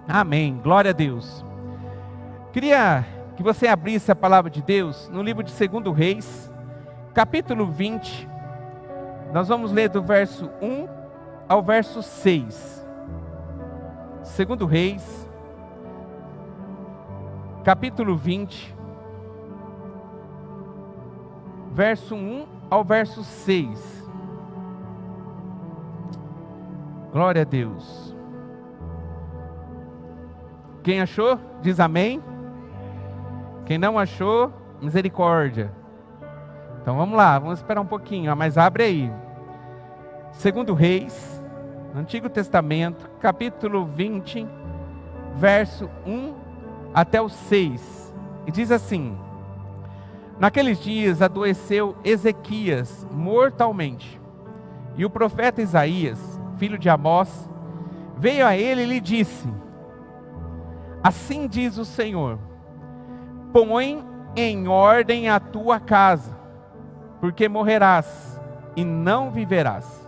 Amém. Glória a Deus. Queria que você abrisse a palavra de Deus no livro de 2 Reis, capítulo 20. Nós vamos ler do verso 1 ao verso 6. 2 Reis, capítulo 20, verso 1 ao verso 6. Glória a Deus. Quem achou, diz amém. Quem não achou, misericórdia. Então vamos lá, vamos esperar um pouquinho, mas abre aí. 2 Reis, no Antigo Testamento, capítulo 20, verso 1 até o 6. E diz assim: Naqueles dias adoeceu Ezequias mortalmente, e o profeta Isaías, filho de Amós, veio a ele e lhe disse: Assim diz o Senhor, põe em ordem a tua casa, porque morrerás e não viverás.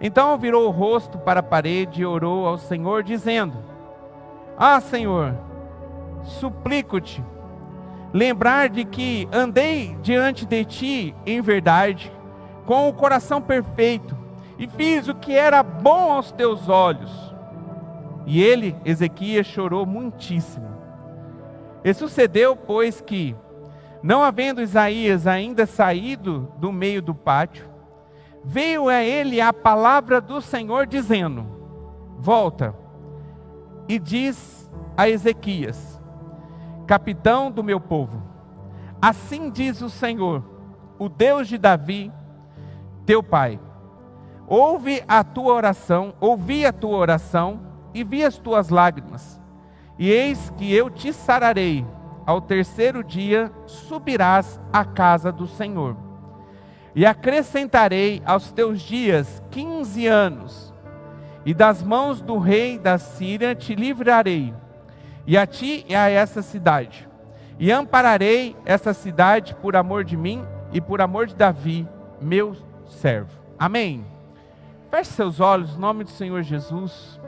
Então virou o rosto para a parede e orou ao Senhor, dizendo: Senhor, suplico-te, lembrar de que andei diante de ti em verdade, com o coração perfeito, e fiz o que era bom aos teus olhos. E ele, Ezequias, chorou muitíssimo. E sucedeu, pois, que, não havendo Isaías ainda saído do meio do pátio, veio a ele a palavra do Senhor, dizendo: Volta, e diz a Ezequias, capitão do meu povo, assim diz o Senhor, o Deus de Davi, teu pai, ouvi a tua oração e vi as tuas lágrimas, e eis que eu te sararei. Ao terceiro dia subirás à casa do Senhor, e acrescentarei aos teus dias 15 anos, e das mãos do rei da Síria te livrarei, e a ti e a essa cidade, e ampararei essa cidade por amor de mim e por amor de Davi, meu servo. Amém. Feche seus olhos, em nome do Senhor Jesus.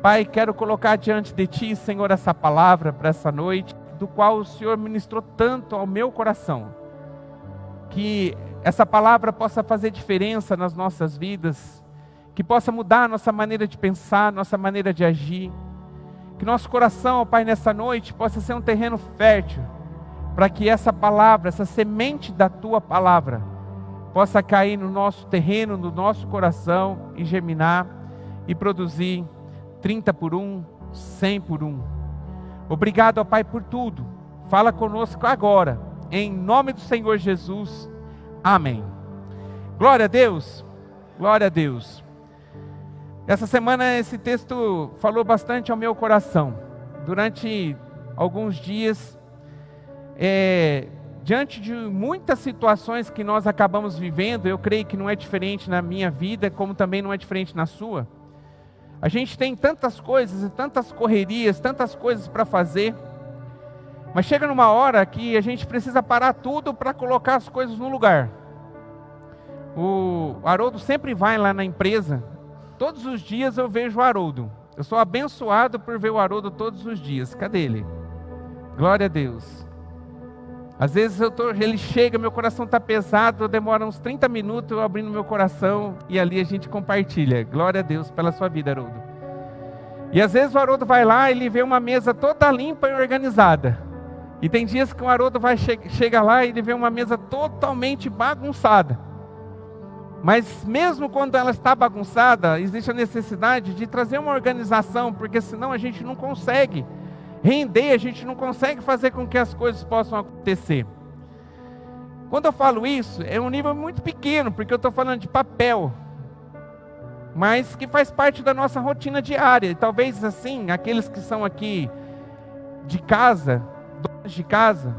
Pai, quero colocar diante de Ti, Senhor, essa palavra para essa noite, do qual o Senhor ministrou tanto ao meu coração. Que essa palavra possa fazer diferença nas nossas vidas, que possa mudar a nossa maneira de pensar, nossa maneira de agir. Que nosso coração, Pai, nessa noite possa ser um terreno fértil, para que essa palavra, essa semente da Tua palavra, possa cair no nosso terreno, no nosso coração, e germinar, e produzir 30 por 1, 100 por 1. Obrigado, ó Pai, por tudo. Fala conosco agora, em nome do Senhor Jesus. Amém. Glória a Deus. Glória a Deus. Essa semana esse texto falou bastante ao meu coração. Durante alguns dias, diante de muitas situações que nós acabamos vivendo, eu creio que não é diferente na minha vida, como também não é diferente na sua. A gente tem tantas coisas e tantas correrias, tantas coisas para fazer, mas chega numa hora que a gente precisa parar tudo para colocar as coisas no lugar. O Haroldo sempre vai lá na empresa, todos os dias eu vejo o Haroldo. Eu sou abençoado por ver o Haroldo todos os dias. Cadê ele? Glória a Deus. Às vezes ele chega, meu coração está pesado, demora uns 30 minutos eu abrindo meu coração e ali a gente compartilha. Glória a Deus pela sua vida, Haroldo. E às vezes o Haroldo vai lá e ele vê uma mesa toda limpa e organizada. E tem dias que o Haroldo chega lá e ele vê uma mesa totalmente bagunçada. Mas mesmo quando ela está bagunçada, existe a necessidade de trazer uma organização, porque senão a gente não consegue render, a gente não consegue fazer com que as coisas possam acontecer. Quando eu falo isso, é um nível muito pequeno, porque eu estou falando de papel, mas que faz parte da nossa rotina diária. E talvez assim, aqueles que são aqui de casa, donos de casa,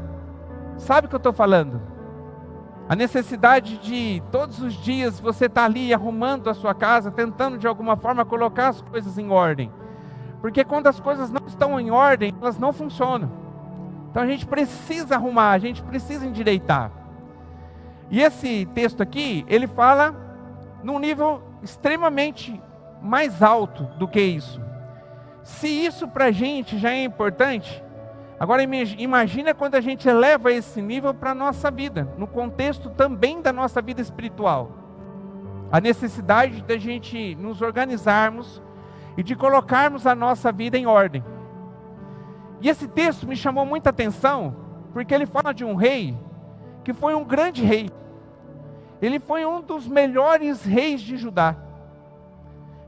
sabe o que eu estou falando? A necessidade de todos os dias você estar ali arrumando a sua casa, tentando de alguma forma colocar as coisas em ordem. Porque quando as coisas não estão em ordem, elas não funcionam. Então a gente precisa arrumar, a gente precisa endireitar. E esse texto aqui, ele fala num nível extremamente mais alto do que isso. Se isso para a gente já é importante, agora imagina quando a gente eleva esse nível para a nossa vida, no contexto também da nossa vida espiritual. A necessidade da gente nos organizarmos e de colocarmos a nossa vida em ordem. E esse texto me chamou muita atenção, porque ele fala de um rei, que foi um grande rei. Ele foi um dos melhores reis de Judá.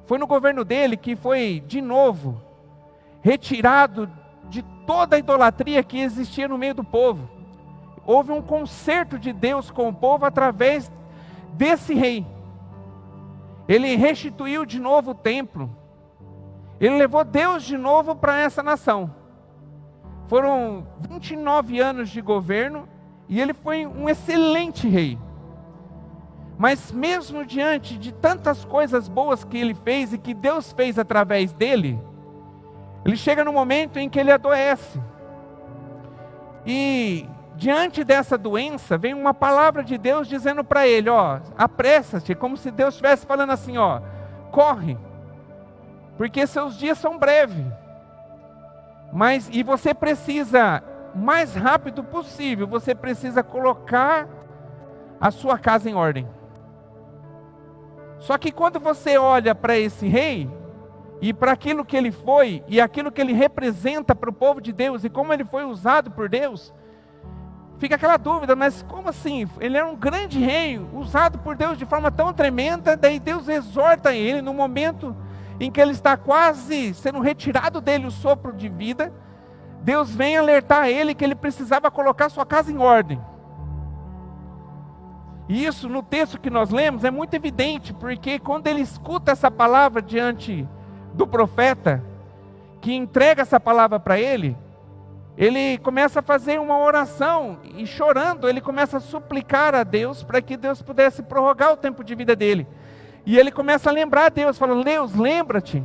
Foi no governo dele que foi, de novo, retirado de toda a idolatria que existia no meio do povo. Houve um concerto de Deus com o povo através desse rei. Ele restituiu de novo o templo. Ele levou Deus de novo para essa nação. Foram 29 anos de governo e ele foi um excelente rei. Mas mesmo diante de tantas coisas boas que ele fez e que Deus fez através dele, ele chega no momento em que ele adoece. E diante dessa doença, vem uma palavra de Deus dizendo para ele, apressa-te, como se Deus estivesse falando assim, corre, porque seus dias são breves. E você precisa, o mais rápido possível, você precisa colocar a sua casa em ordem. Só que quando você olha para esse rei, e para aquilo que ele foi, e aquilo que ele representa para o povo de Deus, e como ele foi usado por Deus, fica aquela dúvida, mas como assim? Ele era um grande rei, usado por Deus de forma tão tremenda, daí Deus exorta ele no momento em que ele está quase sendo retirado dele o sopro de vida. Deus vem alertar ele que ele precisava colocar sua casa em ordem. E isso no texto que nós lemos é muito evidente, porque quando ele escuta essa palavra diante do profeta, que entrega essa palavra para ele começa a fazer uma oração, e chorando, ele começa a suplicar a Deus, para que Deus pudesse prorrogar o tempo de vida dele. E ele começa a lembrar a Deus, falando, Deus, lembra-te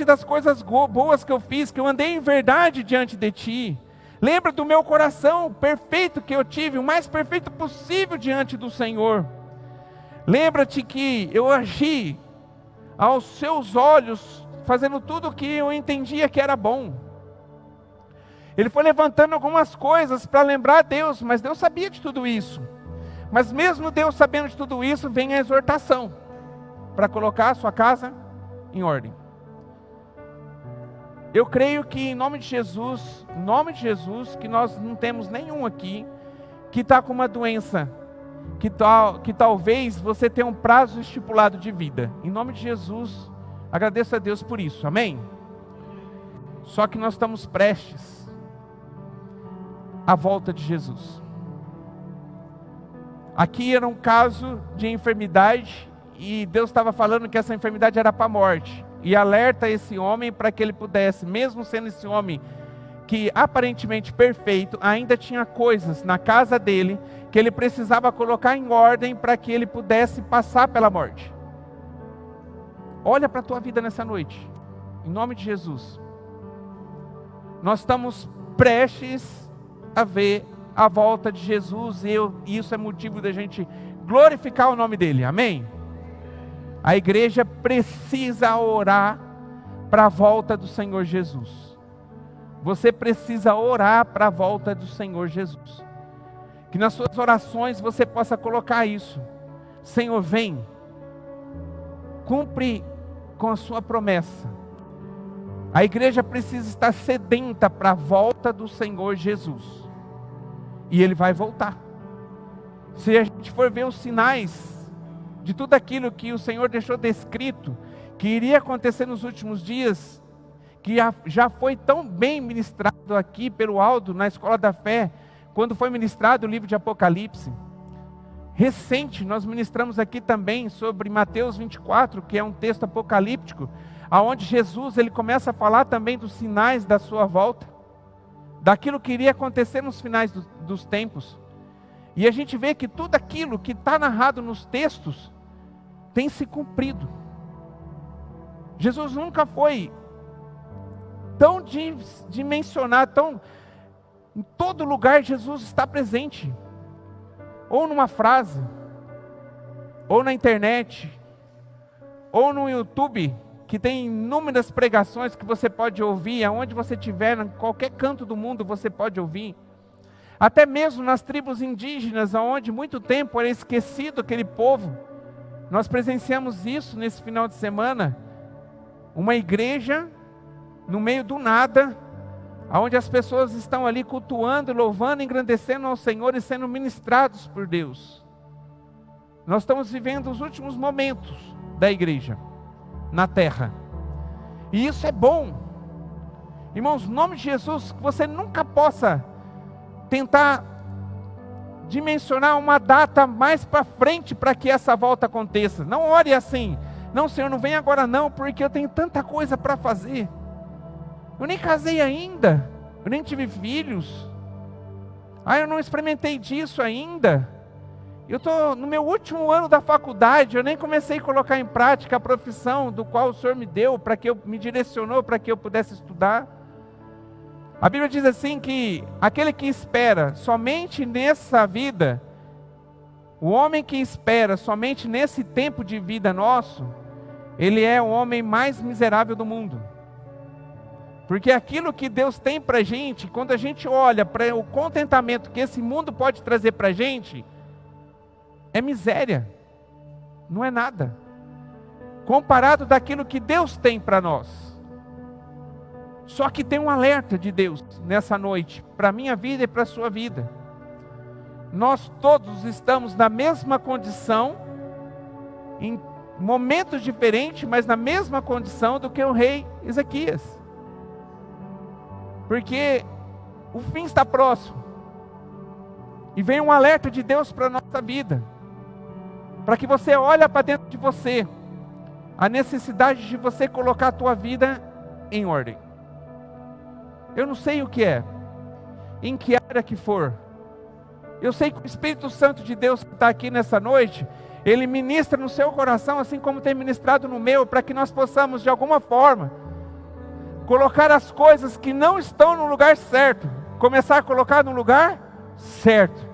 das coisas boas que eu fiz, que eu andei em verdade diante de ti. Lembra do meu coração perfeito que eu tive, o mais perfeito possível diante do Senhor. Lembra-te que eu agi aos seus olhos, fazendo tudo o que eu entendia que era bom. Ele foi levantando algumas coisas para lembrar a Deus, mas Deus sabia de tudo isso. Mas mesmo Deus sabendo de tudo isso, vem a exortação para colocar a sua casa em ordem. Eu creio que em nome de Jesus, que nós não temos nenhum aqui que está com uma doença, que talvez você tenha um prazo estipulado de vida. Em nome de Jesus, agradeço a Deus por isso, amém? Só que nós estamos prestes à volta de Jesus. Aqui era um caso de enfermidade, e Deus estava falando que essa enfermidade era para a morte. E alerta esse homem para que ele pudesse, mesmo sendo esse homem que aparentemente perfeito, ainda tinha coisas na casa dele que ele precisava colocar em ordem para que ele pudesse passar pela morte. Olha para a tua vida nessa noite, em nome de Jesus. Nós estamos prestes a ver a volta de Jesus, e isso é motivo da gente glorificar o nome dele, amém? A igreja precisa orar para a volta do Senhor Jesus. Você precisa orar para a volta do Senhor Jesus. Que nas suas orações você possa colocar isso. Senhor, vem. Cumpre com a sua promessa. A igreja precisa estar sedenta para a volta do Senhor Jesus. E Ele vai voltar. Se a gente for ver os sinais de tudo aquilo que o Senhor deixou descrito, que iria acontecer nos últimos dias, que já foi tão bem ministrado aqui pelo Aldo, na Escola da Fé, quando foi ministrado o livro de Apocalipse. Recente, nós ministramos aqui também sobre Mateus 24, que é um texto apocalíptico, aonde Jesus ele começa a falar também dos sinais da sua volta, daquilo que iria acontecer nos finais dos tempos. E a gente vê que tudo aquilo que está narrado nos textos tem se cumprido. Jesus nunca foi tão dimensionado, em todo lugar Jesus está presente. Ou numa frase, ou na internet, ou no YouTube, que tem inúmeras pregações que você pode ouvir, aonde você estiver, em qualquer canto do mundo você pode ouvir. Até mesmo nas tribos indígenas, onde muito tempo era esquecido aquele povo. Nós presenciamos isso nesse final de semana. Uma igreja no meio do nada, onde as pessoas estão ali cultuando, louvando, engrandecendo ao Senhor e sendo ministrados por Deus. Nós estamos vivendo os últimos momentos da igreja na terra. E isso é bom. Irmãos, no nome de Jesus, que você nunca possa tentar dimensionar uma data mais para frente para que essa volta aconteça. Não ore assim. Não, Senhor, não vem agora não, porque eu tenho tanta coisa para fazer. Eu nem casei ainda. Eu nem tive filhos. Eu não experimentei disso ainda. Eu estou no meu último ano da faculdade. Eu nem comecei a colocar em prática a profissão do qual o Senhor me deu, me direcionou para que eu pudesse estudar. A Bíblia diz assim que aquele que espera somente nessa vida, o homem que espera somente nesse tempo de vida nosso, ele é o homem mais miserável do mundo. Porque aquilo que Deus tem para a gente, quando a gente olha para o contentamento que esse mundo pode trazer para a gente, é miséria, não é nada, comparado daquilo que Deus tem para nós. Só que tem um alerta de Deus nessa noite, para a minha vida e para a sua vida. Nós todos estamos na mesma condição, em momentos diferentes, mas na mesma condição do que o rei Ezequias. Porque o fim está próximo. E vem um alerta de Deus para a nossa vida. Para que você olhe para dentro de você, a necessidade de você colocar a tua vida em ordem. Eu não sei o que é, em que área que for. Eu sei que o Espírito Santo de Deus que está aqui nessa noite, ele ministra no seu coração, assim como tem ministrado no meu, para que nós possamos de alguma forma colocar as coisas que não estão no lugar certo, começar a colocar no lugar certo.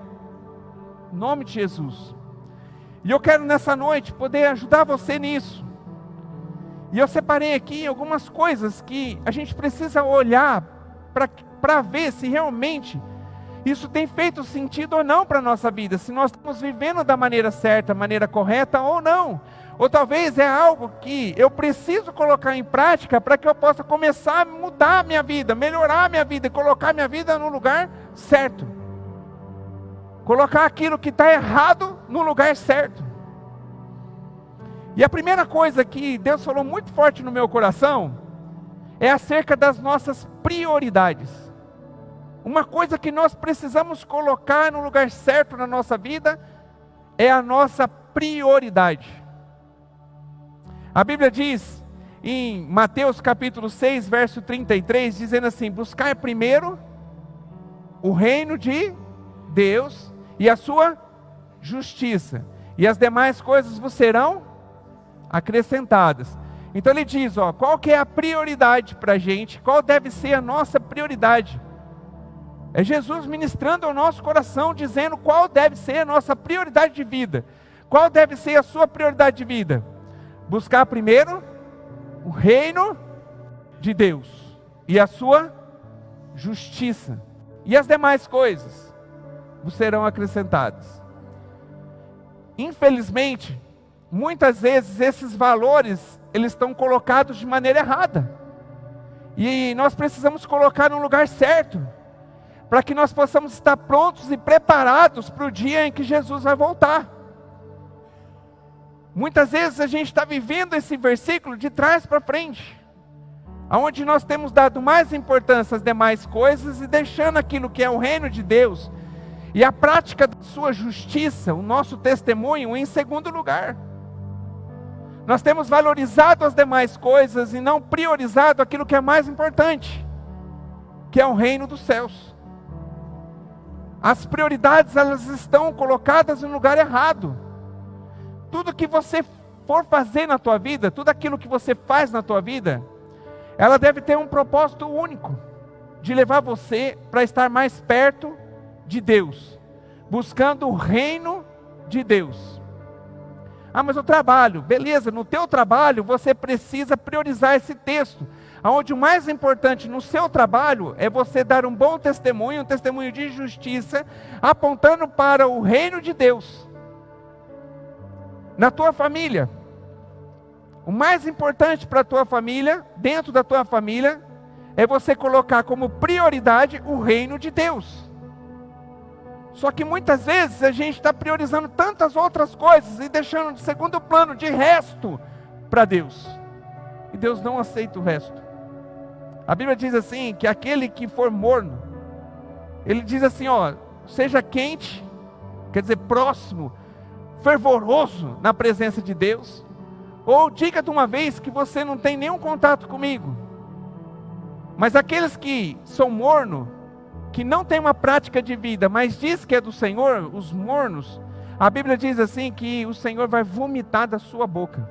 Em nome de Jesus. E eu quero nessa noite poder ajudar você nisso. E eu separei aqui algumas coisas que a gente precisa olhar para ver se realmente isso tem feito sentido ou não para a nossa vida, se nós estamos vivendo da maneira certa, maneira correta ou não, ou talvez é algo que eu preciso colocar em prática para que eu possa começar a mudar a minha vida, melhorar a minha vida e colocar a minha vida no lugar certo, colocar aquilo que está errado no lugar certo. E a primeira coisa que Deus falou muito forte no meu coração é acerca das nossas prioridades. Uma coisa que nós precisamos colocar no lugar certo na nossa vida é a nossa prioridade. A Bíblia diz em Mateus capítulo 6, verso 33, dizendo assim: buscar primeiro o reino de Deus e a sua justiça, e as demais coisas vos serão acrescentadas. Então ele diz, qual que é a prioridade para a gente? Qual deve ser a nossa prioridade? É Jesus ministrando ao nosso coração, dizendo qual deve ser a nossa prioridade de vida. Qual deve ser a sua prioridade de vida? Buscar primeiro o reino de Deus e a sua justiça. E as demais coisas vos serão acrescentadas. Infelizmente, muitas vezes esses valores, eles estão colocados de maneira errada. E nós precisamos colocar no lugar certo, para que nós possamos estar prontos e preparados para o dia em que Jesus vai voltar. Muitas vezes a gente está vivendo esse versículo de trás para frente, onde nós temos dado mais importância às demais coisas e deixando aquilo que é o reino de Deus e a prática da sua justiça, o nosso testemunho, em segundo lugar. Nós temos valorizado as demais coisas e não priorizado aquilo que é mais importante, que é o reino dos céus. As prioridades, elas estão colocadas no lugar errado. Tudo que você for fazer na tua vida, tudo aquilo que você faz na tua vida, ela deve ter um propósito único, de levar você para estar mais perto de Deus, buscando o reino de Deus. Ah, mas eu trabalho. Beleza, no teu trabalho você precisa priorizar esse texto. Onde o mais importante no seu trabalho é você dar um bom testemunho, um testemunho de justiça, apontando para o reino de Deus. Na tua família, o mais importante para a tua família, dentro da tua família, é você colocar como prioridade o reino de Deus. Só que muitas vezes a gente está priorizando tantas outras coisas e deixando de segundo plano, de resto, para Deus. E Deus não aceita o resto. A Bíblia diz assim, que aquele que for morno, ele diz assim, ó, seja quente, quer dizer próximo, fervoroso na presença de Deus, ou diga de uma vez que você não tem nenhum contato comigo. Mas aqueles que são morno, que não tem uma prática de vida, mas diz que é do Senhor, os mornos, a Bíblia diz assim que o Senhor vai vomitar da sua boca.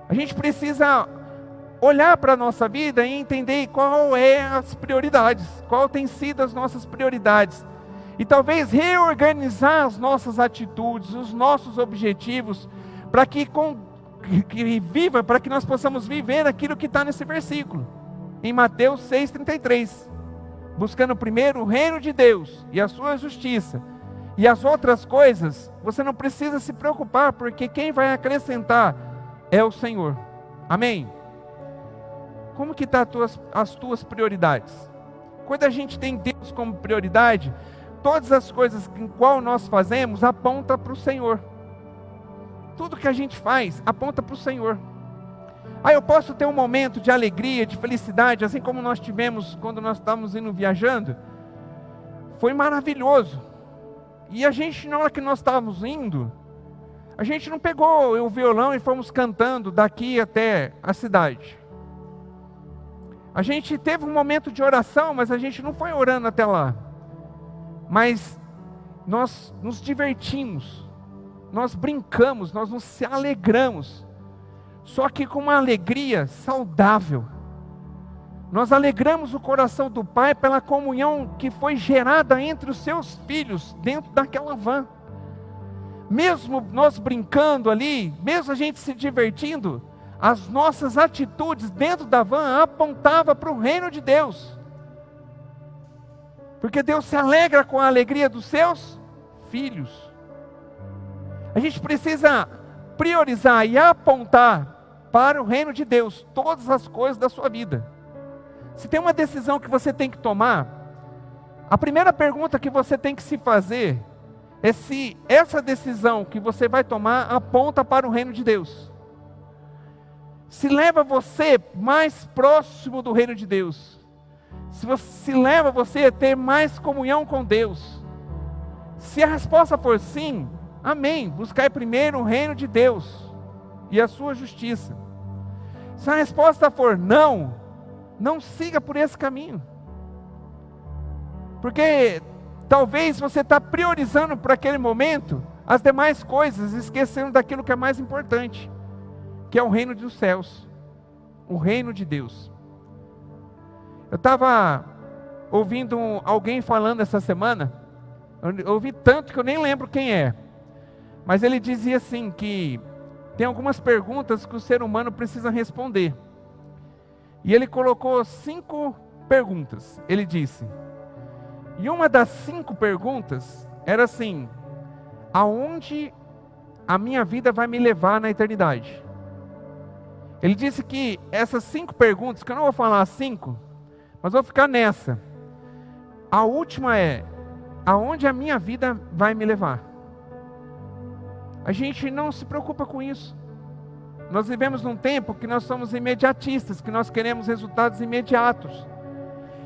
A gente precisa olhar para a nossa vida e entender qual é as prioridades, qual tem sido as nossas prioridades. E talvez reorganizar as nossas atitudes, os nossos objetivos, para que nós possamos viver aquilo que está nesse versículo. Em Mateus 6,33, buscando primeiro o reino de Deus e a sua justiça, e as outras coisas, você não precisa se preocupar, porque quem vai acrescentar é o Senhor. Amém? Como que estão as tuas prioridades? Quando a gente tem Deus como prioridade, todas as coisas em qual nós fazemos, aponta para o Senhor. Tudo que a gente faz, aponta para o Senhor. Eu posso ter um momento de alegria, de felicidade, assim como nós tivemos quando nós estávamos indo viajando. Foi maravilhoso. E a gente, na hora que nós estávamos indo, a gente não pegou o violão e fomos cantando daqui até a cidade. A gente teve um momento de oração, mas a gente não foi orando até lá. Mas nós nos divertimos, nós brincamos, nós nos alegramos. Só que com uma alegria saudável. Nós alegramos o coração do Pai pela comunhão que foi gerada entre os seus filhos dentro daquela van. Mesmo nós brincando ali, mesmo a gente se divertindo, as nossas atitudes dentro da van apontavam para o reino de Deus. Porque Deus se alegra com a alegria dos seus filhos. A gente precisa priorizar e apontar para o reino de Deus todas as coisas da sua vida. Se tem uma decisão que você tem que tomar, a primeira pergunta que você tem que se fazer é se essa decisão que você vai tomar aponta para o reino de Deus. Se leva você mais próximo do reino de Deus. Se leva você a ter mais comunhão com Deus. Se a resposta for sim, amém. Buscai primeiro o reino de Deus e a sua justiça. Se a resposta for não, não siga por esse caminho. Porque talvez você está priorizando para aquele momento as demais coisas, esquecendo daquilo que é mais importante, que é o reino dos céus, o reino de Deus. Eu estava ouvindo alguém falando essa semana, eu ouvi tanto que eu nem lembro quem é, mas ele dizia assim que tem algumas perguntas que o ser humano precisa responder. E ele colocou 5 perguntas. Ele disse, e uma das 5 perguntas era assim: aonde a minha vida vai me levar na eternidade? Ele disse que essas 5 perguntas, que eu não vou falar 5, mas vou ficar nessa. A última é, aonde a minha vida vai me levar? A gente não se preocupa com isso. Nós vivemos num tempo que nós somos imediatistas, que nós queremos resultados imediatos.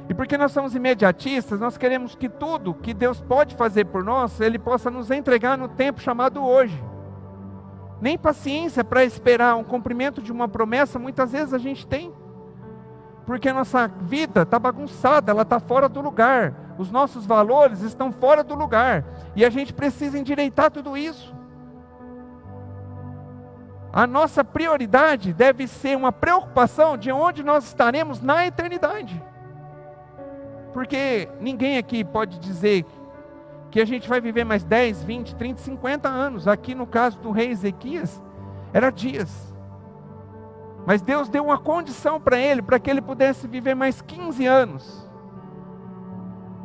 E porque nós somos imediatistas, nós queremos que tudo que Deus pode fazer por nós, Ele possa nos entregar no tempo chamado hoje. Nem paciência para esperar um cumprimento de uma promessa, muitas vezes a gente tem. Porque a nossa vida está bagunçada, ela está fora do lugar. Os nossos valores estão fora do lugar. E a gente precisa endireitar tudo isso. A nossa prioridade deve ser uma preocupação de onde nós estaremos na eternidade. Porque ninguém aqui pode dizer que a gente vai viver mais 10, 20, 30, 50 anos. Aqui no caso do rei Ezequias, era dias. Mas Deus deu uma condição para ele, para que ele pudesse viver mais 15 anos.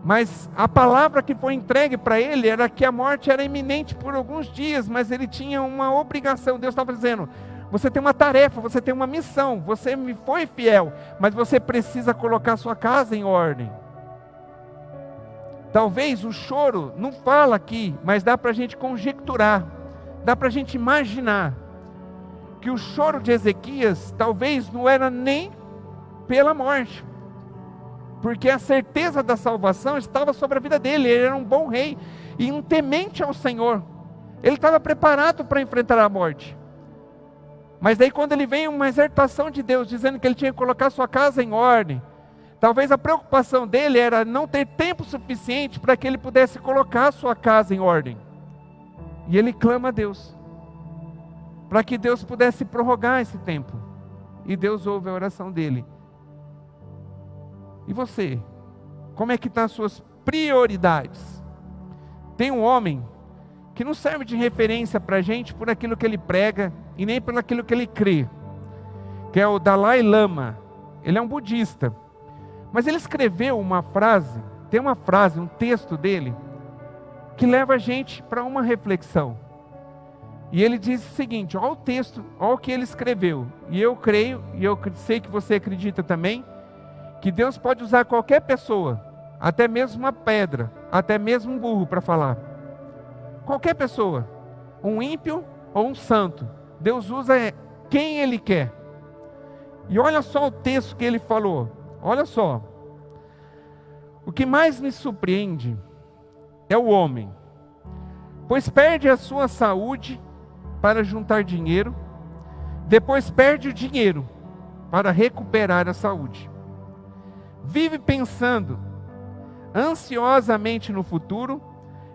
Mas a palavra que foi entregue para ele era que a morte era iminente por alguns dias, mas ele tinha uma obrigação. Deus estava dizendo: você tem uma tarefa, você tem uma missão, você me foi fiel, mas você precisa colocar sua casa em ordem. Talvez o choro não fala aqui, mas dá para a gente conjecturar, dá para a gente imaginar, que o choro de Ezequias talvez não era nem pela morte, porque a certeza da salvação estava sobre a vida dele. Ele era um bom rei e um temente ao Senhor, ele estava preparado para enfrentar a morte. Mas daí quando ele vem uma exortação de Deus, dizendo que ele tinha que colocar sua casa em ordem, talvez a preocupação dele era não ter tempo suficiente para que ele pudesse colocar sua casa em ordem. E ele clama a Deus, para que Deus pudesse prorrogar esse tempo. E Deus ouve a oração dele. E você? Como é que estão as suas prioridades? Tem um homem que não serve de referência para a gente por aquilo que ele prega e nem por aquilo que ele crê, que é o Dalai Lama. Ele é um budista, mas ele escreveu uma frase, tem uma frase, um texto dele, que leva a gente para uma reflexão. E ele diz o seguinte: olha o texto, olha o que ele escreveu. E eu creio, e eu sei que você acredita também, que Deus pode usar qualquer pessoa, até mesmo uma pedra, até mesmo um burro para falar. Qualquer pessoa, um ímpio ou um santo, Deus usa quem Ele quer. E olha só o texto que ele falou, olha só. O que mais me surpreende é o homem, pois perde a sua saúde para juntar dinheiro, depois perde o dinheiro para recuperar a saúde. Vive pensando ansiosamente no futuro,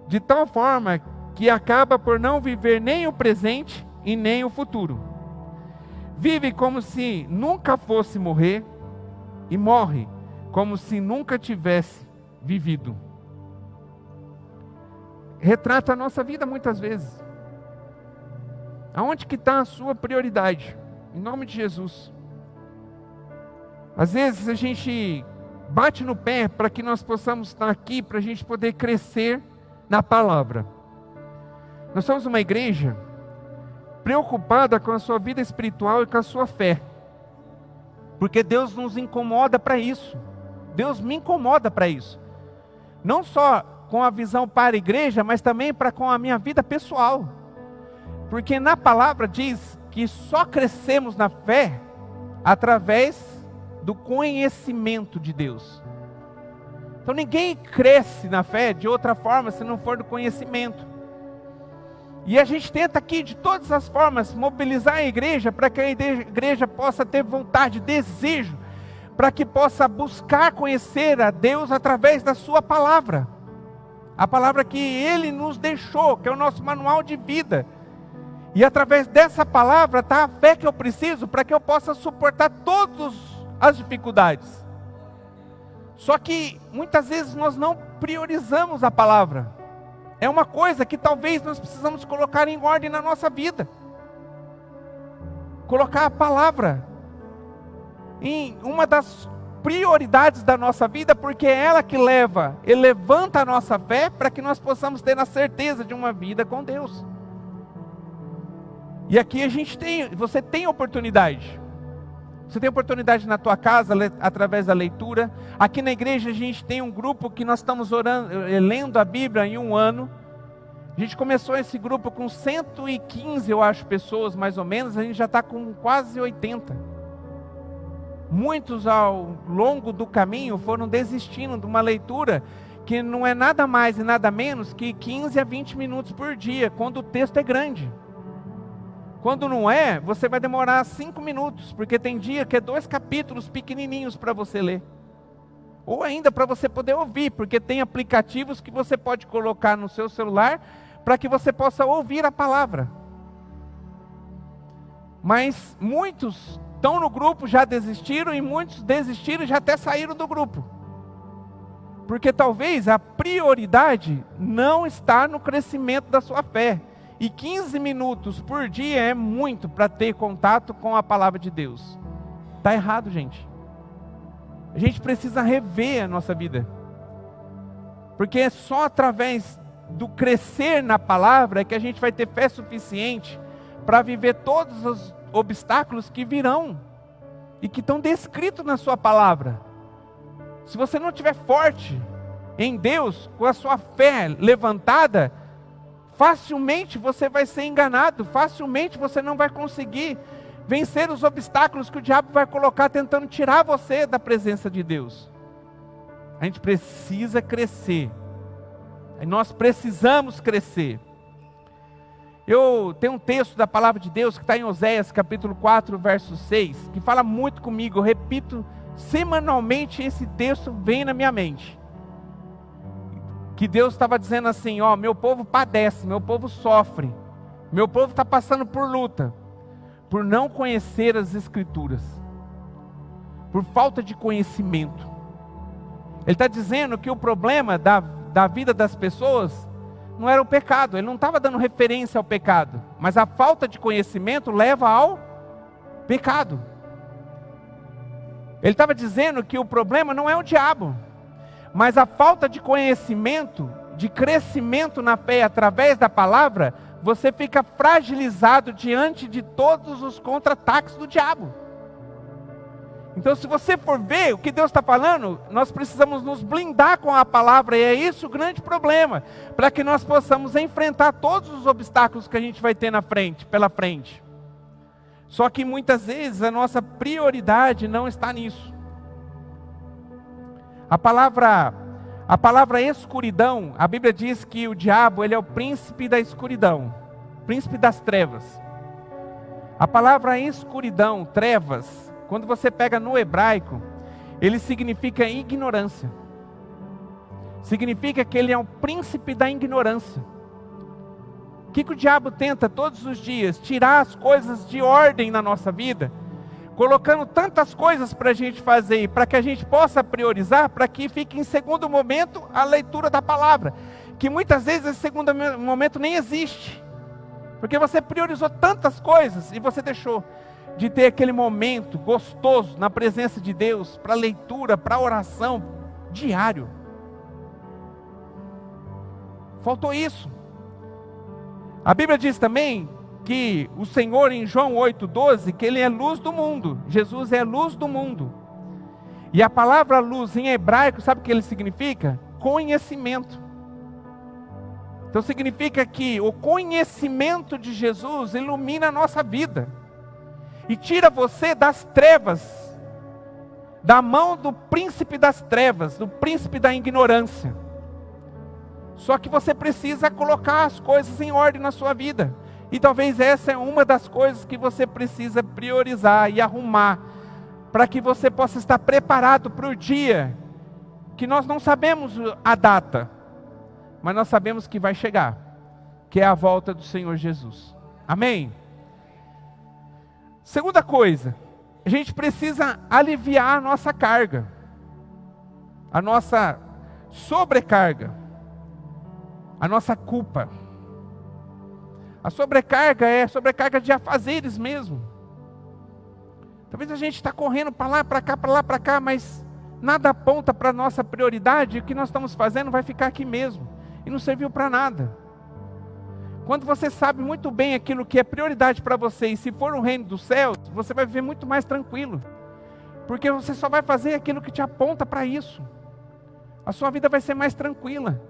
de tal forma que acaba por não viver nem o presente e nem o futuro. Vive como se nunca fosse morrer e morre como se nunca tivesse vivido. Retrata a nossa vida muitas vezes. Aonde que está a sua prioridade? Em nome de Jesus. Às vezes a gente bate no pé para que nós possamos estar aqui, para a gente poder crescer na palavra. Nós somos uma igreja preocupada com a sua vida espiritual e com a sua fé, porque Deus nos incomoda para isso. Deus me incomoda para isso, não só com a visão para a igreja, mas também para com a minha vida pessoal, porque na palavra diz que só crescemos na fé através do conhecimento de Deus. Então ninguém cresce na fé de outra forma se não for do conhecimento. E a gente tenta aqui de todas as formas mobilizar a igreja para que a igreja possa ter vontade, desejo, para que possa buscar conhecer a Deus através da sua palavra. A palavra que Ele nos deixou, que é o nosso manual de vida. E através dessa palavra está a fé que eu preciso para que eu possa suportar todas as dificuldades. Só que muitas vezes nós não priorizamos a palavra. É uma coisa que talvez nós precisamos colocar em ordem na nossa vida. Colocar a palavra em uma das prioridades da nossa vida, porque é ela que levanta a nossa fé para que nós possamos ter a certeza de uma vida com Deus. E aqui você tem oportunidade. Você tem oportunidade na tua casa, através da leitura. Aqui na igreja a gente tem um grupo que nós estamos lendo a Bíblia em um ano. A gente começou esse grupo com 115, eu acho, pessoas mais ou menos. A gente já está com quase 80. Muitos ao longo do caminho foram desistindo de uma leitura que não é nada mais e nada menos que 15 a 20 minutos por dia, quando o texto é grande. Quando não é, você vai demorar 5 minutos, porque tem dia que é 2 capítulos pequenininhos para você ler. Ou ainda para você poder ouvir, porque tem aplicativos que você pode colocar no seu celular para que você possa ouvir a palavra. Mas muitos estão no grupo, já desistiram, e muitos desistiram e já até saíram do grupo. Porque talvez a prioridade não está no crescimento da sua fé. E 15 minutos por dia é muito para ter contato com a palavra de Deus. Está errado, gente. A gente precisa rever a nossa vida. Porque é só através do crescer na palavra que a gente vai ter fé suficiente para viver todos os obstáculos que virão e que estão descritos na sua palavra. Se você não estiver forte em Deus, com a sua fé levantada, facilmente você vai ser enganado, facilmente você não vai conseguir vencer os obstáculos que o diabo vai colocar tentando tirar você da presença de Deus. A gente precisa crescer. E nós precisamos crescer. Eu tenho um texto da palavra de Deus que está em Oséias capítulo 4, verso 6, que fala muito comigo. Eu repito semanalmente, esse texto vem na minha mente. Que Deus estava dizendo assim, ó, meu povo padece, meu povo sofre, meu povo está passando por luta, por não conhecer as Escrituras, por falta de conhecimento. Ele está dizendo que o problema da vida das pessoas não era o pecado, ele não estava dando referência ao pecado, mas a falta de conhecimento leva ao pecado. Ele estava dizendo que o problema não é o diabo, mas a falta de conhecimento, de crescimento na fé através da palavra, você fica fragilizado diante de todos os contra-ataques do diabo. Então, se você for ver o que Deus está falando, nós precisamos nos blindar com a palavra, e é isso o grande problema, para que nós possamos enfrentar todos os obstáculos que a gente vai ter pela frente. Só que muitas vezes a nossa prioridade não está nisso. A palavra escuridão, a Bíblia diz que o diabo, ele é o príncipe da escuridão, príncipe das trevas. A palavra escuridão, trevas, quando você pega no hebraico, ele significa ignorância. Significa que ele é o príncipe da ignorância. O que o diabo tenta todos os dias? Tirar as coisas de ordem na nossa vida, colocando tantas coisas para a gente fazer, para que a gente possa priorizar, para que fique em segundo momento a leitura da palavra, que muitas vezes esse segundo momento nem existe, porque você priorizou tantas coisas e você deixou de ter aquele momento gostoso na presença de Deus, para leitura, para oração, diário. Faltou isso. A Bíblia diz também que o Senhor, em João 8,12, que Ele é luz do mundo. Jesus é luz do mundo. E a palavra luz em hebraico, sabe o que ele significa? Conhecimento. Então significa que o conhecimento de Jesus ilumina a nossa vida. E tira você das trevas, da mão do príncipe das trevas, do príncipe da ignorância. Só que você precisa colocar as coisas em ordem na sua vida. E talvez essa é uma das coisas que você precisa priorizar e arrumar, para que você possa estar preparado para o dia, que nós não sabemos a data, mas nós sabemos que vai chegar, que é a volta do Senhor Jesus. Amém? Segunda coisa, a gente precisa aliviar a nossa carga, a nossa sobrecarga, a nossa culpa. A sobrecarga é sobrecarga de afazeres mesmo. Talvez a gente está correndo para lá, para cá, mas nada aponta para a nossa prioridade, e o que nós estamos fazendo vai ficar aqui mesmo, e não serviu para nada. Quando você sabe muito bem aquilo que é prioridade para você, e se for o reino dos céus, você vai viver muito mais tranquilo, porque você só vai fazer aquilo que te aponta para isso. A sua vida vai ser mais tranquila.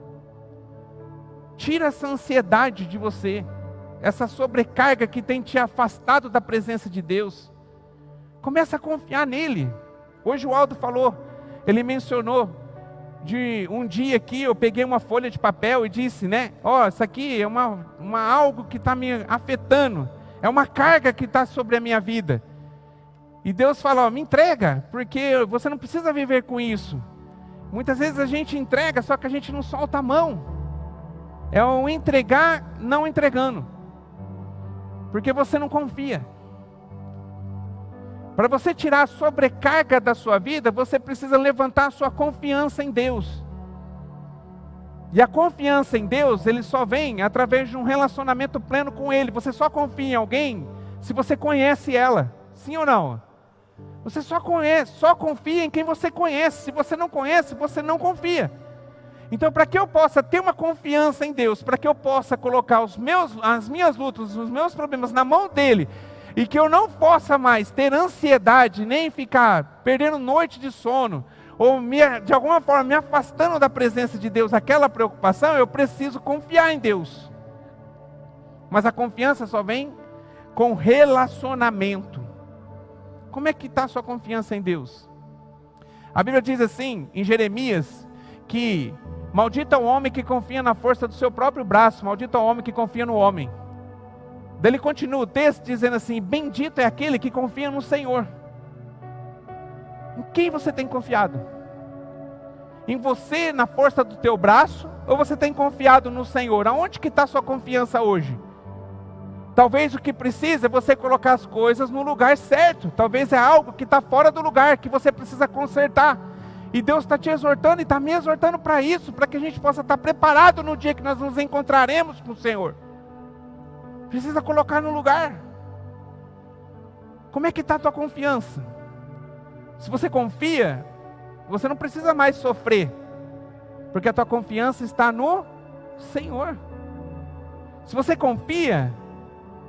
Tira essa ansiedade de você, essa sobrecarga que tem te afastado da presença de Deus. Começa a confiar nele. Hoje o Aldo falou, ele mencionou de um dia aqui, eu peguei uma folha de papel e disse, né? Ó, isso aqui é algo que está me afetando, é uma carga que está sobre a minha vida. E Deus fala, ó, me entrega, porque você não precisa viver com isso. Muitas vezes a gente entrega, só que a gente não solta a mão. É o entregar não entregando, porque você não confia. Para você tirar a sobrecarga da sua vida, você precisa levantar a sua confiança em Deus. E a confiança em Deus, ele só vem através de um relacionamento pleno com Ele. Você só confia em alguém se você conhece ela. Sim ou não? Você só confia em quem você conhece. Se você não conhece, você não confia. Então, para que eu possa ter uma confiança em Deus, para que eu possa colocar as minhas lutas, os meus problemas na mão dEle, e que eu não possa mais ter ansiedade, nem ficar perdendo noite de sono, ou de alguma forma me afastando da presença de Deus, aquela preocupação, eu preciso confiar em Deus. Mas a confiança só vem com relacionamento. Como é que está a sua confiança em Deus? A Bíblia diz assim, em Jeremias, que maldito é o homem que confia na força do seu próprio braço, maldito é o homem que confia no homem. Daí ele continua o texto dizendo assim, bendito é aquele que confia no Senhor. Em quem você tem confiado? Em você, na força do teu braço? Ou você tem confiado no Senhor? Aonde que está a sua confiança hoje? Talvez o que precisa é você colocar as coisas no lugar certo. Talvez é algo que está fora do lugar, que você precisa consertar. E Deus está te exortando e está me exortando para isso, para que a gente possa estar preparado no dia que nós nos encontraremos com o Senhor. Precisa colocar no lugar. Como é que está a tua confiança? Se você confia, você não precisa mais sofrer, porque a tua confiança está no Senhor. Se você confia,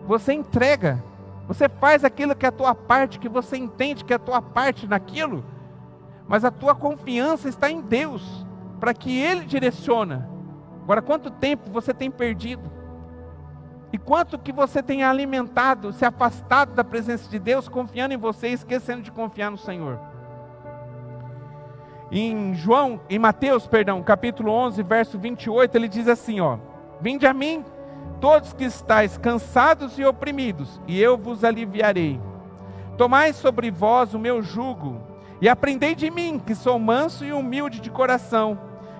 você entrega, você faz aquilo que é a tua parte, que você entende que é a tua parte naquilo, mas a tua confiança está em Deus, para que Ele direciona. Agora, quanto tempo você tem perdido? E quanto que você tem alimentado, se afastado da presença de Deus, confiando em você e esquecendo de confiar no Senhor? Em Mateus, capítulo 11, verso 28, ele diz assim, vinde a mim, todos que estáis cansados e oprimidos, e eu vos aliviarei. Tomai sobre vós o meu jugo, e aprendei de mim, que sou manso e humilde de coração,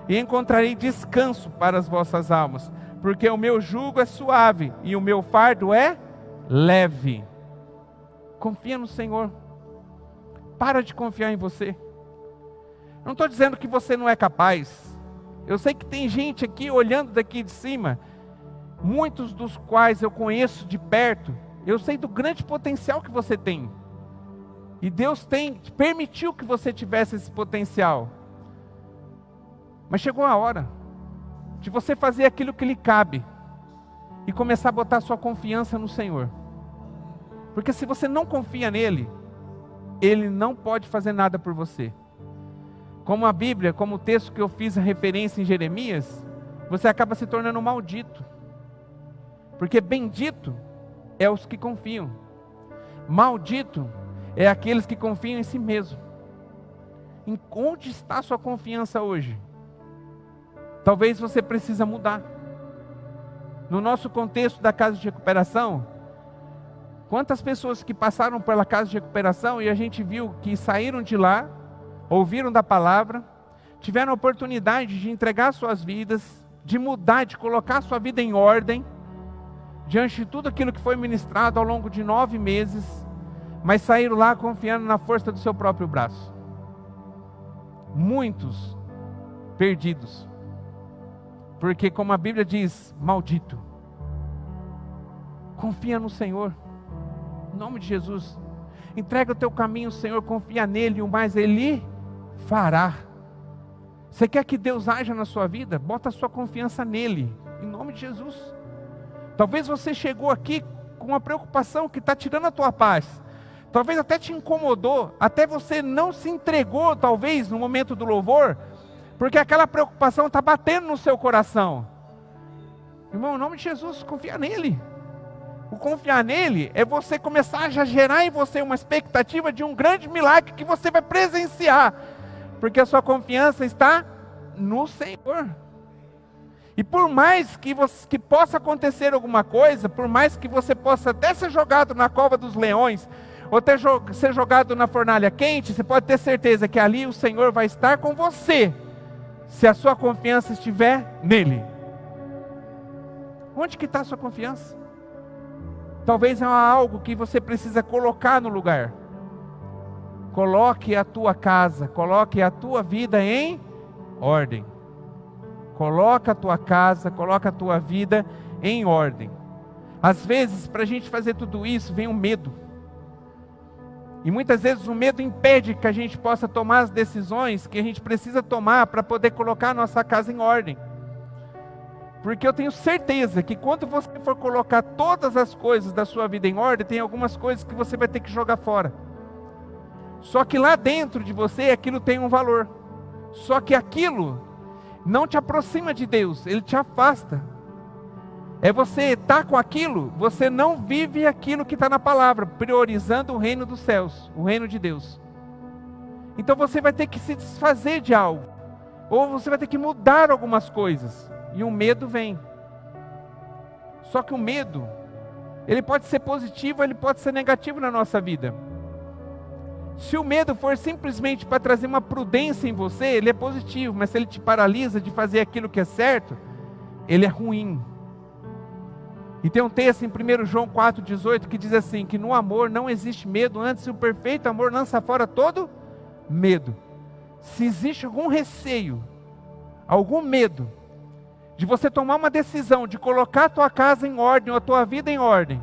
e encontrarei descanso para as vossas almas, porque o meu jugo é suave e o meu fardo é leve. Confia no Senhor. Para de confiar em você. Não estou dizendo que você não é capaz. Eu sei que tem gente aqui olhando daqui de cima, muitos dos quais eu conheço de perto. Eu sei do grande potencial que você tem. E Deus permitiu que você tivesse esse potencial. Mas chegou a hora de você fazer aquilo que lhe cabe e começar a botar sua confiança no Senhor. Porque se você não confia nele, ele não pode fazer nada por você. Como a Bíblia, como o texto que eu fiz a referência em Jeremias, você acaba se tornando maldito. Porque bendito é os que confiam. Maldito é aqueles que confiam em si mesmo. Em onde está a sua confiança hoje? Talvez você precisa mudar. No nosso contexto da casa de recuperação, quantas pessoas que passaram pela casa de recuperação e a gente viu que saíram de lá, ouviram da palavra, tiveram a oportunidade de entregar suas vidas, de mudar, de colocar sua vida em ordem, diante de tudo aquilo que foi ministrado ao longo de 9 meses, mas saíram lá confiando na força do seu próprio braço. Muitos perdidos. Porque como a Bíblia diz, maldito. Confia no Senhor. Em nome de Jesus. Entrega o teu caminho ao Senhor, confia nele, e o mais Ele fará. Você quer que Deus haja na sua vida? Bota a sua confiança nele. Em nome de Jesus. Talvez você chegou aqui com uma preocupação que está tirando a tua paz. Talvez até te incomodou. Até você não se entregou, talvez, no momento do louvor, porque aquela preocupação está batendo no seu coração. Irmão, em nome de Jesus, confia nele. O confiar nele é você começar a já gerar em você uma expectativa de um grande milagre que você vai presenciar. Porque a sua confiança está no Senhor. E por mais que possa acontecer alguma coisa, por mais que você possa até ser jogado na cova dos leões, ou até ser jogado na fornalha quente, você pode ter certeza que ali o Senhor vai estar com você, se a sua confiança estiver nele. Onde que está a sua confiança? Talvez é algo que você precisa colocar no lugar. Coloque a tua casa, coloque a tua vida em ordem. Coloca a tua casa, coloca a tua vida em ordem. Às vezes, para a gente fazer tudo isso, vem o medo. E muitas vezes o medo impede que a gente possa tomar as decisões que a gente precisa tomar para poder colocar a nossa casa em ordem. Porque eu tenho certeza que quando você for colocar todas as coisas da sua vida em ordem, tem algumas coisas que você vai ter que jogar fora. Só que lá dentro de você, aquilo tem um valor. Só que aquilo não te aproxima de Deus, ele te afasta. É você estar com aquilo, você não vive aquilo que está na palavra, priorizando o reino dos céus, o reino de Deus. Então você vai ter que se desfazer de algo, ou você vai ter que mudar algumas coisas, e o medo vem. Só que o medo, ele pode ser positivo, ele pode ser negativo na nossa vida. Se o medo for simplesmente para trazer uma prudência em você, ele é positivo, mas se ele te paralisa de fazer aquilo que é certo, ele é ruim. E tem um texto em 1 João 4,18 que diz assim, que no amor não existe medo, antes o perfeito amor lança fora todo medo. Se existe algum receio, algum medo, de você tomar uma decisão, de colocar a tua casa em ordem, ou a tua vida em ordem,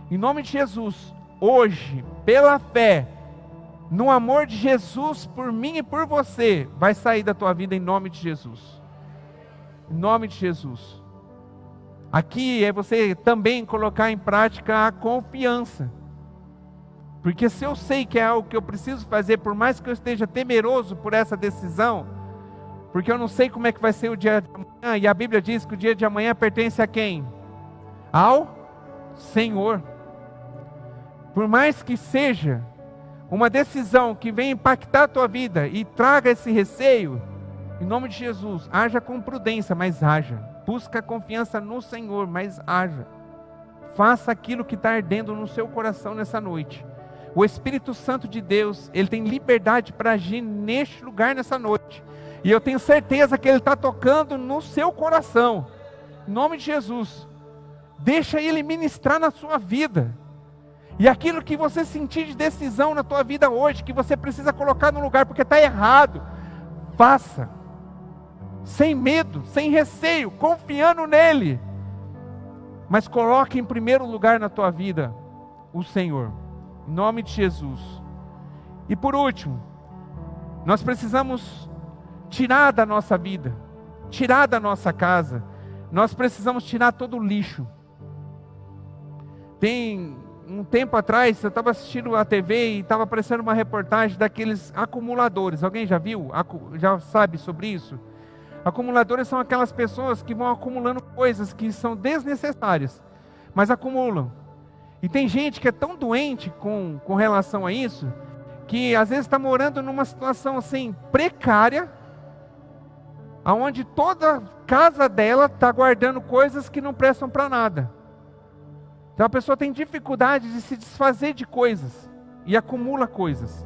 em nome de Jesus, hoje, pela fé, no amor de Jesus por mim e por você, vai sair da tua vida em nome de Jesus. Em nome de Jesus. Aqui é você também colocar em prática a confiança. Porque se eu sei que é algo que eu preciso fazer, por mais que eu esteja temeroso por essa decisão, porque eu não sei como é que vai ser o dia de amanhã, e a Bíblia diz que o dia de amanhã pertence a quem? Ao Senhor. Por mais que seja uma decisão que venha impactar a tua vida e traga esse receio, em nome de Jesus, haja com prudência, mas haja. Busca confiança no Senhor, mas haja. Faça aquilo que está ardendo no seu coração nessa noite. O Espírito Santo de Deus, ele tem liberdade para agir neste lugar nessa noite. E eu tenho certeza que ele está tocando no seu coração. Em nome de Jesus. Deixa ele ministrar na sua vida. E aquilo que você sentir de decisão na tua vida hoje, que você precisa colocar no lugar porque está errado, faça. Sem medo, sem receio, confiando nele. Mas coloque em primeiro lugar na tua vida o Senhor. Em nome de Jesus. E por último, nós precisamos tirar da nossa vida, tirar da nossa casa, nós precisamos tirar todo o lixo. Tem um tempo atrás, eu estava assistindo a TV e estava aparecendo uma reportagem daqueles acumuladores. Alguém já viu? Já sabe sobre isso? Acumuladores são aquelas pessoas que vão acumulando coisas que são desnecessárias, mas acumulam. E tem gente que é tão doente com relação a isso, que às vezes está morando numa situação assim, precária, onde toda a casa dela está guardando coisas que não prestam para nada. Então a pessoa tem dificuldade de se desfazer de coisas e acumula coisas.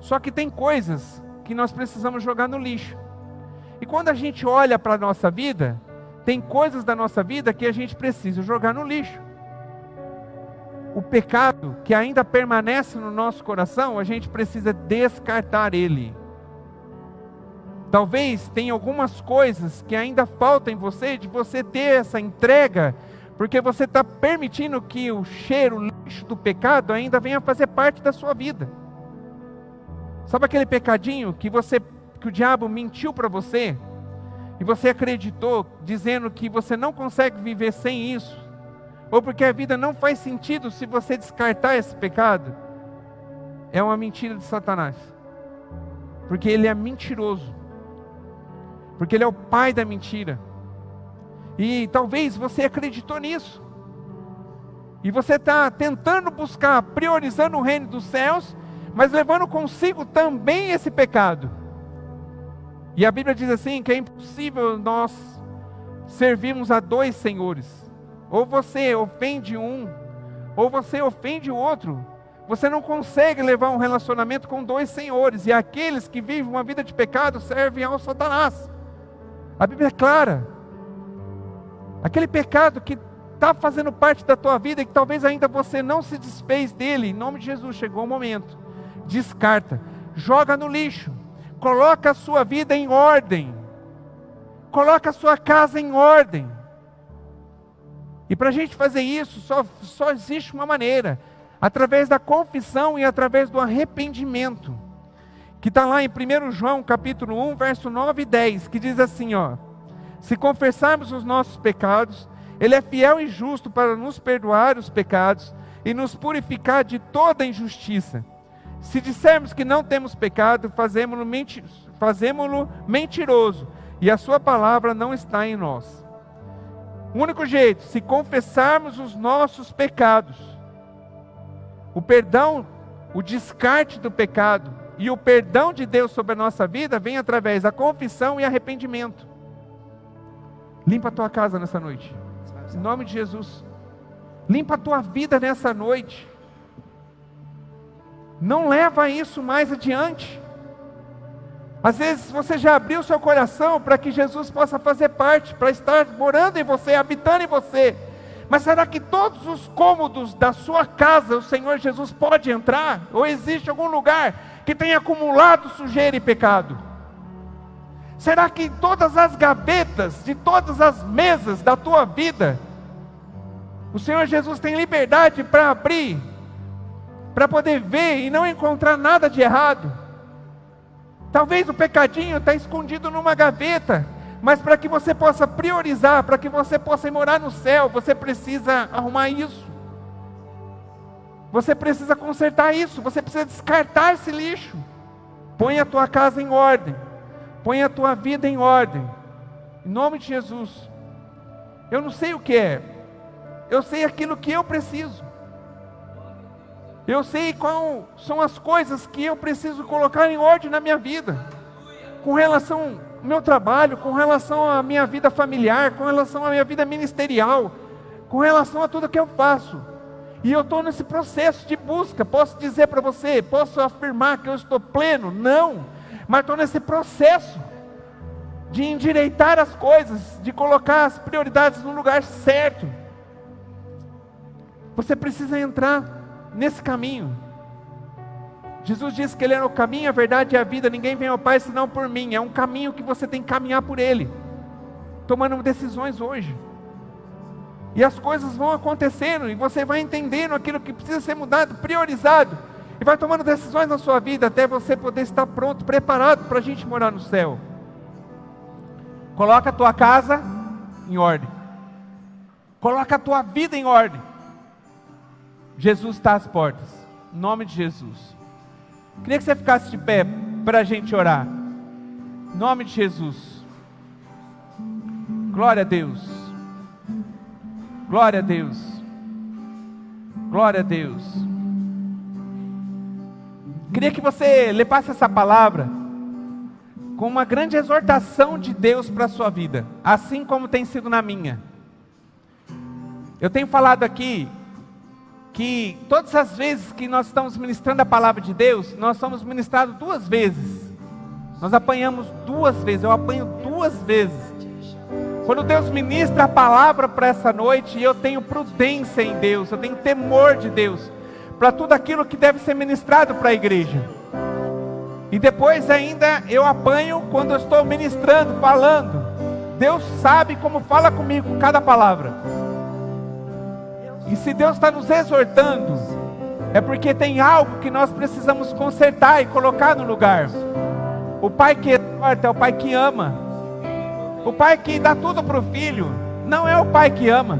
Só que tem coisas que nós precisamos jogar no lixo. E quando a gente olha para a nossa vida, tem coisas da nossa vida que a gente precisa jogar no lixo. O pecado que ainda permanece no nosso coração, a gente precisa descartar ele. Talvez tenha algumas coisas que ainda faltam em você, de você ter essa entrega, porque você está permitindo que o cheiro, o lixo do pecado ainda venha fazer parte da sua vida. Sabe aquele pecadinho que o diabo mentiu para você, e você acreditou, dizendo que você não consegue viver sem isso, ou porque a vida não faz sentido se você descartar esse pecado? É uma mentira de Satanás, porque ele é mentiroso, porque ele é o pai da mentira. E talvez você acreditou nisso, e você está tentando buscar, priorizando o reino dos céus, mas levando consigo também esse pecado. E a Bíblia diz assim, que é impossível nós servirmos a dois senhores. Ou você ofende um, ou você ofende o outro. Você não consegue levar um relacionamento com dois senhores, e aqueles que vivem uma vida de pecado servem ao Satanás. A Bíblia é clara. Aquele pecado que está fazendo parte da tua vida e que talvez ainda você não se desfez dele, em nome de Jesus, chegou o momento. Descarta, joga no lixo, coloca a sua vida em ordem. Coloca a sua casa em ordem. E para a gente fazer isso, só existe uma maneira. Através da confissão e através do arrependimento. Que está lá em 1 João capítulo 1, verso 9 e 10. Que diz assim, ó. Se confessarmos os nossos pecados, Ele é fiel e justo para nos perdoar os pecados e nos purificar de toda injustiça. Se dissermos que não temos pecado, fazemo-lo mentiroso, e a sua palavra não está em nós. O único jeito, se confessarmos os nossos pecados, o perdão, o descarte do pecado e o perdão de Deus sobre a nossa vida vem através da confissão e arrependimento. Limpa a tua casa nessa noite, em nome de Jesus. Limpa a tua vida nessa noite. Não leva isso mais adiante. Às vezes você já abriu seu coração para que Jesus possa fazer parte, para estar morando em você, habitando em você. Mas será que todos os cômodos da sua casa o Senhor Jesus pode entrar? Ou existe algum lugar que tenha acumulado sujeira e pecado? Será que em todas as gavetas, de todas as mesas da tua vida, o Senhor Jesus tem liberdade para abrir, para poder ver e não encontrar nada de errado? Talvez o pecadinho está escondido numa gaveta, mas para que você possa priorizar, para que você possa morar no céu, você precisa arrumar isso. Você precisa consertar isso, você precisa descartar esse lixo. Põe a tua casa em ordem, põe a tua vida em ordem, em nome de Jesus. Eu não sei o que é, eu sei aquilo que eu preciso. Eu sei quais são as coisas que eu preciso colocar em ordem na minha vida. Com relação ao meu trabalho, com relação à minha vida familiar, com relação à minha vida ministerial, com relação a tudo que eu faço. E eu estou nesse processo de busca. Posso dizer para você, posso afirmar que eu estou pleno? Não. Mas estou nesse processo de endireitar as coisas, de colocar as prioridades no lugar certo. Você precisa entrar nesse caminho. Jesus disse que Ele é o caminho, a verdade e a vida. Ninguém vem ao Pai senão por mim. É um caminho que você tem que caminhar por Ele, tomando decisões hoje. E as coisas vão acontecendo, e você vai entendendo aquilo que precisa ser mudado, priorizado, e vai tomando decisões na sua vida, até você poder estar pronto, preparado para a gente morar no céu. Coloca a tua casa em ordem. Coloca a tua vida em ordem. Jesus está às portas, em nome de Jesus. Queria que você ficasse de pé para a gente orar, em nome de Jesus. Glória a Deus, glória a Deus, glória a Deus. Queria que você levasse essa palavra com uma grande exortação de Deus para a sua vida, assim como tem sido na minha. Eu tenho falado aqui que todas as vezes que nós estamos ministrando a palavra de Deus, nós somos ministrados 2 vezes. Nós apanhamos 2 vezes, eu apanho 2 vezes. Quando Deus ministra a palavra para essa noite, eu tenho prudência em Deus, eu tenho temor de Deus, para tudo aquilo que deve ser ministrado para a igreja. E depois ainda eu apanho quando eu estou ministrando, falando. Deus sabe como fala comigo cada palavra. E se Deus está nos exortando, é porque tem algo que nós precisamos consertar e colocar no lugar. O pai que exorta é o pai que ama. O pai que dá tudo para o filho não é o pai que ama.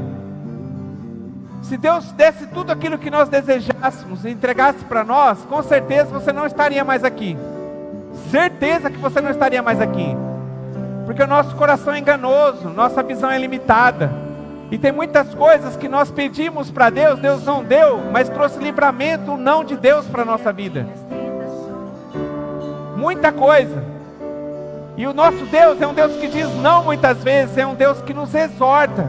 Se Deus desse tudo aquilo que nós desejássemos e entregasse para nós, com certeza você não estaria mais aqui. Certeza que você não estaria mais aqui. Porque o nosso coração é enganoso, nossa visão é limitada. E tem muitas coisas que nós pedimos para Deus, Deus não deu, mas trouxe livramento, o não de Deus para a nossa vida. Muita coisa. E o nosso Deus é um Deus que diz não muitas vezes, é um Deus que nos exorta.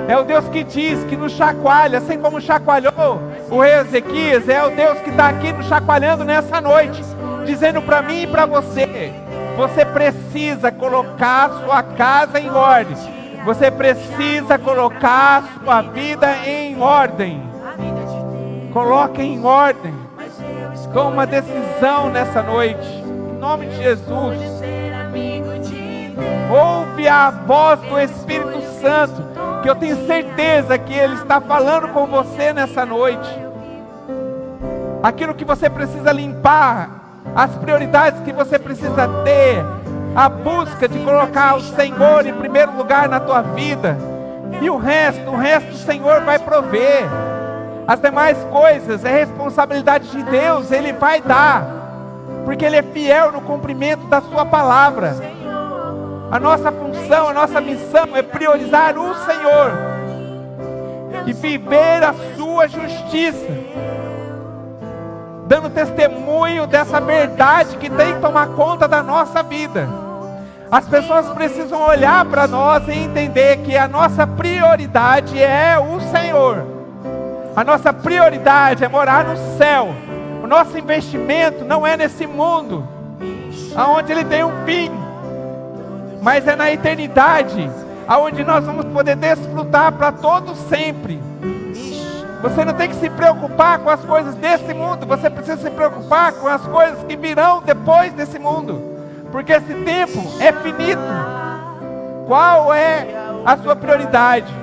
É o Deus que diz, que nos chacoalha, assim como chacoalhou o rei Ezequias. É o Deus que está aqui nos chacoalhando nessa noite, dizendo para mim e para você: você precisa colocar a sua casa em ordem. Você precisa colocar a sua vida em ordem. Coloque em ordem. Toma uma decisão nessa noite, em nome de Jesus. Ouve a voz do Espírito Santo, que eu tenho certeza que Ele está falando com você nessa noite. Aquilo que você precisa limpar, as prioridades que você precisa ter, a busca de colocar o Senhor em primeiro lugar na tua vida, e o resto o Senhor vai prover. As demais coisas é responsabilidade de Deus, Ele vai dar, porque Ele é fiel no cumprimento da sua palavra. A nossa função, a nossa missão é priorizar o Senhor e viver a sua justiça, dando testemunho dessa verdade que tem que tomar conta da nossa vida. As pessoas precisam olhar para nós e entender que a nossa prioridade é o Senhor. A nossa prioridade é morar no céu. O nosso investimento não é nesse mundo, aonde ele tem um fim, mas é na eternidade, aonde nós vamos poder desfrutar para todo sempre. Você não tem que se preocupar com as coisas desse mundo, você precisa se preocupar com as coisas que virão depois desse mundo, porque esse tempo é finito. Qual é a sua prioridade?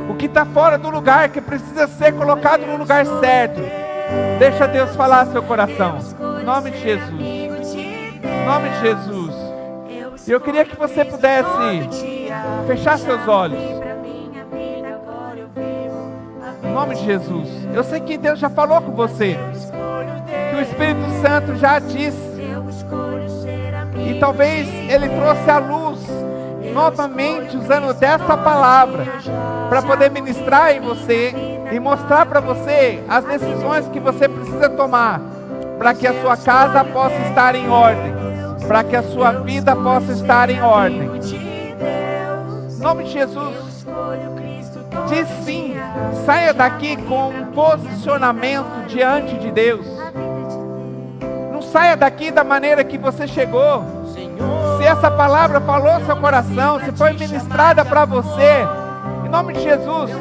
O que está fora do lugar, que precisa ser colocado no lugar certo, deixa Deus falar seu coração, em nome de Jesus, em nome de Jesus. E eu queria que você pudesse fechar seus olhos, em nome de Jesus. Eu sei que Deus já falou com você, que o Espírito Santo já disse, e talvez Ele trouxe à luz novamente, usando dessa palavra, para poder ministrar em você e mostrar para você as decisões que você precisa tomar, para que a sua casa possa estar em ordem, para que a sua vida possa estar em ordem. Em nome de Jesus, diz sim. Saia daqui com um posicionamento diante de Deus. Não saia daqui da maneira que você chegou. Se essa palavra falou seu coração, se foi ministrada para você, em nome de Jesus,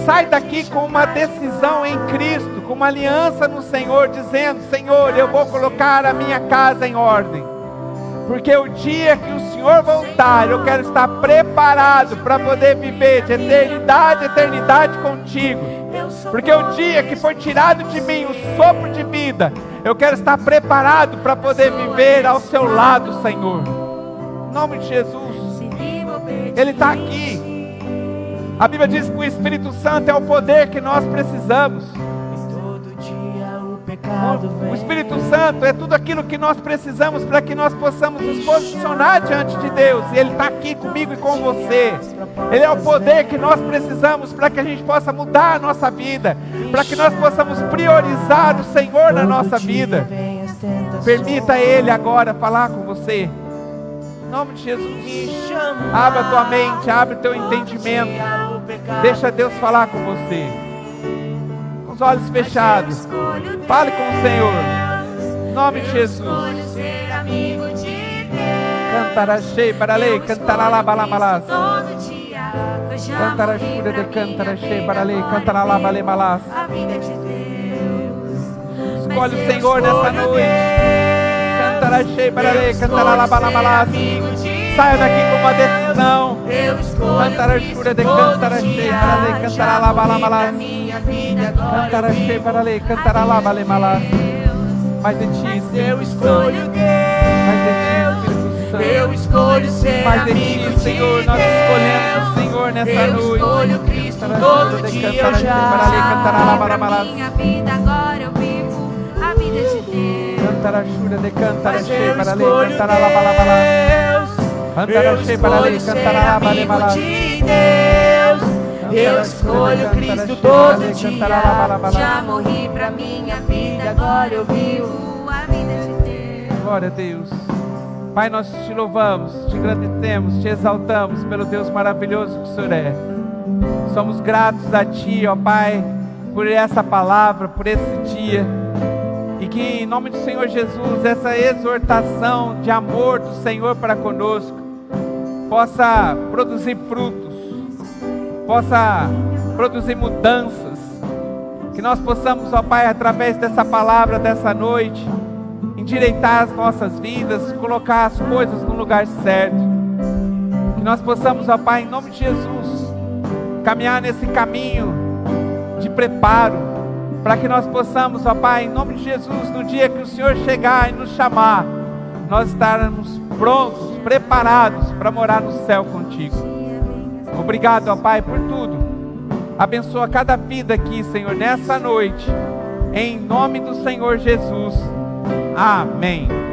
sai daqui com uma decisão em Cristo, com uma aliança no Senhor, dizendo: Senhor, eu vou colocar a minha casa em ordem, porque o dia que o Senhor voltar, eu quero estar preparado para poder viver de eternidade a eternidade contigo. Porque o dia que foi tirado de mim o sopro de vida, eu quero estar preparado para poder viver ao seu lado, Senhor. Em nome de Jesus, Ele está aqui. A Bíblia diz que o Espírito Santo é o poder que nós precisamos. O Espírito Santo é tudo aquilo que nós precisamos para que nós possamos nos posicionar diante de Deus. E Ele está aqui comigo e com você. Ele é o poder que nós precisamos para que a gente possa mudar a nossa vida, para que nós possamos priorizar o Senhor na nossa vida. Permita Ele agora falar com você. Em nome de Jesus, abra a tua mente, abre o teu entendimento. Deixa Deus falar com você. Com os olhos fechados, fale com o Senhor. Em nome de Jesus. Cantará cheio para lei, cantará lá balamalás. Cantará escura de cantará cheio para lei, cantará lá balamalás. Escolhe o Senhor nessa noite. Cantará cheio para lei, cantará lá balamalás. Saia daqui com uma decisão. Cantará escura de cantará cheio para lei, cantará lá balamalás. Cantará cheio para lei, cantará lá balamalás. Mais de ti, eu escolho Deus. Mais de ti, Espírito Santo. Eu escolho ser mais de ti, Senhor. Nós escolhemos o Senhor nessa noite. Eu escolho Cristo todo dia. Eu já minha vida, agora eu vivo a vida de Deus. Cantará escura de cantará cheio para lei, cantará lá balamalás. Cantará cheio para lei, cantará lá balamalás. Eu escolho Cristo todo dia. Já morri pra minha vida, agora eu vivo a vida de Deus. Glória a Deus. Pai, nós te louvamos, te agradecemos, te exaltamos pelo Deus maravilhoso que o Senhor é. Somos gratos a Ti, ó Pai, por essa palavra, por esse dia. E que em nome do Senhor Jesus, essa exortação de amor do Senhor para conosco possa produzir frutos, possa produzir mudanças, que nós possamos, ó Pai, através dessa palavra dessa noite, endireitar as nossas vidas, colocar as coisas no lugar certo. Que nós possamos, ó Pai, em nome de Jesus, caminhar nesse caminho de preparo, para que nós possamos, ó Pai, em nome de Jesus, no dia que o Senhor chegar e nos chamar, nós estarmos prontos, preparados para morar no céu contigo. Obrigado, ó Pai, por tudo. Abençoa cada vida aqui, Senhor, nessa noite, em nome do Senhor Jesus. Amém.